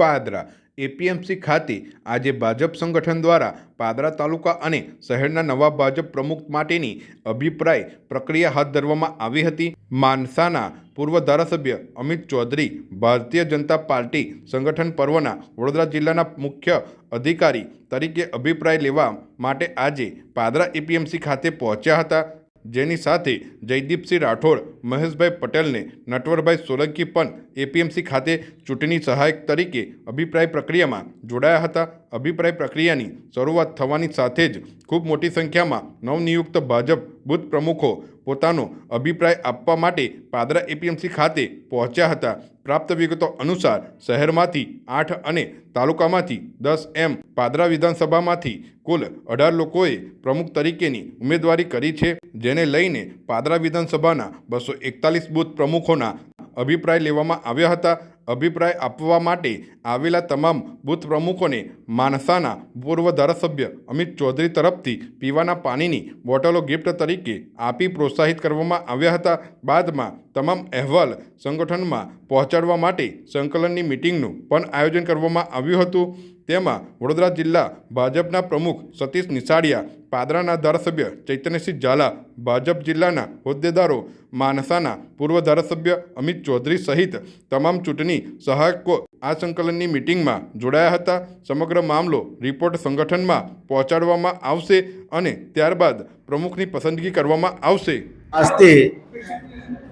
Padra APMC ખાતે આજે ભાજપ સંગઠન દ્વારા પાદરા તાલુકા અને શહેરના નવા ભાજપ પ્રમુખ માટેની અભિપ્રાય પ્રક્રિયા હાથ ધરવામાં આવી હતી। માનસાના પૂર્વ ધારાસભ્ય અમિત ચૌધરી ભારતીય જનતા પાર્ટી સંગઠન પર્વના વડોદરા જિલ્લાના મુખ્ય અધિકારી તરીકે અભિપ્રાય લેવા માટે આજે પાદરા એપીએમસી ખાતે પહોંચ્યા હતા, જેની સાથે જયદીપસિંહ રાઠોડ, મહેશભાઈ પટેલને નટવરભાઈ સોલંકી પણ એપીએમસી ખાતે ચૂંટણી સહાયક તરીકે અભિપ્રાય પ્રક્રિયામાં જોડાયા હતા। અભિપ્રાય પ્રક્રિયાની શરૂઆત થવાની સાથે જ ખૂબ મોટી સંખ્યામાં નવનિયુક્ત ભાજપ બૂથ પ્રમુખો પોતાનો અભિપ્રાય આપવા માટે પાદરા એપીએમસી ખાતે પહોંચ્યા હતા। પ્રાપ્ત વિગતો અનુસાર શહેરમાંથી 8 અને તાલુકામાંથી 10 એમ પાદરા વિધાનસભામાંથી કુલ 18 લોકોએ પ્રમુખ તરીકેની ઉમેદવારી કરી છે, જેને લઈને પાદરા વિધાનસભાના 241 બૂથ પ્રમુખોના અભિપ્રાય લેવામાં આવ્યા હતા। અભિપ્રાય આપવા માટે આવેલા તમામ બૂથ પ્રમુખોને માનસાના પૂર્વ ધારાસભ્ય અમિત ચૌધરી તરફથી પીવાના પાણીની બોટલો ગિફ્ટ તરીકે આપી પ્રોત્સાહિત કરવામાં આવ્યા હતા। બાદમાં તમામ અહેવાલ સંગઠનમાં પહોંચાડવા માટે સંકલનની મિટિંગનું પણ આયોજન કરવામાં આવ્યું હતું। તેમાં વડોદરા જિલ્લા ભાજપના પ્રમુખ સતીશ નિશાળિયા, પાદરાના ધારાસભ્ય ચૈતન્યસિંહ ઝાલા, ભાજપ જિલ્લાના હોદ્દેદારો, માનસાના પૂર્વ ધારાસભ્ય અમિત ચૌધરી સહિત તમામ ચૂંટણી સહાયકો આ સંકલનની મિટિંગમાં જોડાયા હતા। સમગ્ર મામલો રિપોર્ટ સંગઠનમાં પહોંચાડવામાં આવશે અને ત્યારબાદ પ્રમુખની પસંદગી કરવામાં આવશે। આજથી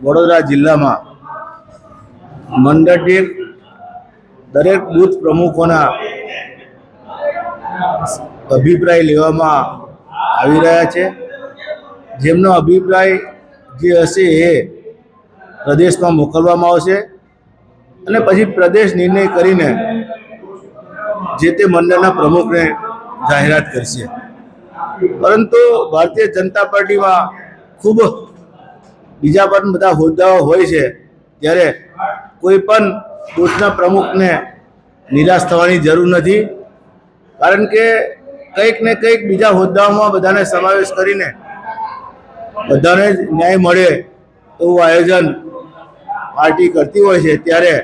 વડોદરા જિલ્લામાં મંડળ દીઠ દરેક બૂથ પ્રમુખોના અભિપ્રાય લેવામાં આવી રહ્યા છે। જેમનો અભિપ્રાય જે હશે એ પ્રદેશમાં મોકલવામાં આવશે અને પછી પ્રદેશ નિર્ણય કરીને જે તે મંડળના પ્રમુખને જાહેરાત કરશે। પરંતુ ભારતીય જનતા પાર્ટીમાં ખૂબ બીજા પણ બધા હોદ્દાઓ હોય છે, ત્યારે કોઈ પણ બૂથના પ્રમુખને નિરાશ થવાની જરૂર નથી, કારણ કે કંઈક ને કંઈક બીજા હોદ્દાઓમાં બધાને સમાવેશ કરીને બધાને જ ન્યાય મળે એવું આયોજન પાર્ટી કરતી હોય છે। ત્યારે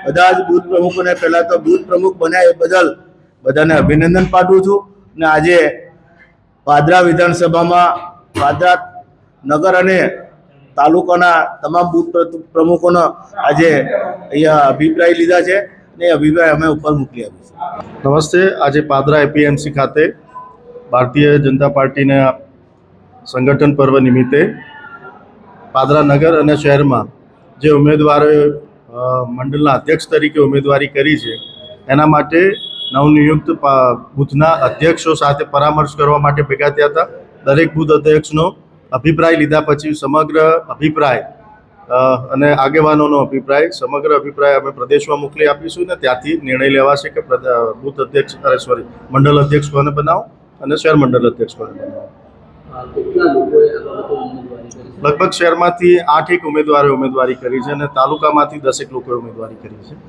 બધા જ બૂથ પ્રમુખોને પહેલાં તો બૂથ પ્રમુખ બન્યા એ બદલ બધાને અભિનંદન પાઠવું છું। અને આજે પાદરા વિધાનસભામાં પાદરા નગર અને તાલુકાના તમામ બૂથ પ્રમુખોનો આજે અહીંયા અભિપ્રાય લીધા છે અને એ અભિપ્રાય અમે ઉપર મોકલી આપીશું। નમસ્તે। આજે પાદરા એપીએમસી ખાતે ભારતીય જનતા પાર્ટીના સંગઠન પર્વ નિમિત્તે પાદરા નગર અને શહેરમાં જે ઉમેદવારોએ મંડળના અધ્યક્ષ તરીકે ઉમેદવારી કરી છે, એના માટે નવનિયુક્ત બૂથના અધ્યક્ષો સાથે પરામર્શ કરવા માટે ભેગા થયા હતા। દરેક બૂથ અધ્યક્ષનો અભિપ્રાય લીધા પછી સમગ્ર અભિપ્રાય અને આગેવાનોનો અભિપ્રાય, સમગ્ર અભિપ્રાય અમે પ્રદેશમાં મોકલી આપીશું ને ત્યાંથી નિર્ણય લેવાશે કે બૂથ અધ્યક્ષ મંડળ અધ્યક્ષ કોને બનાવો અને શહેર મંડળ અધ્યક્ષ કોને બનાવો। લગભગ શહેરમાંથી 8 ઉમેદવારોએ ઉમેદવારી કરી છે અને તાલુકામાંથી 10 લોકોએ ઉમેદવારી કરી છે।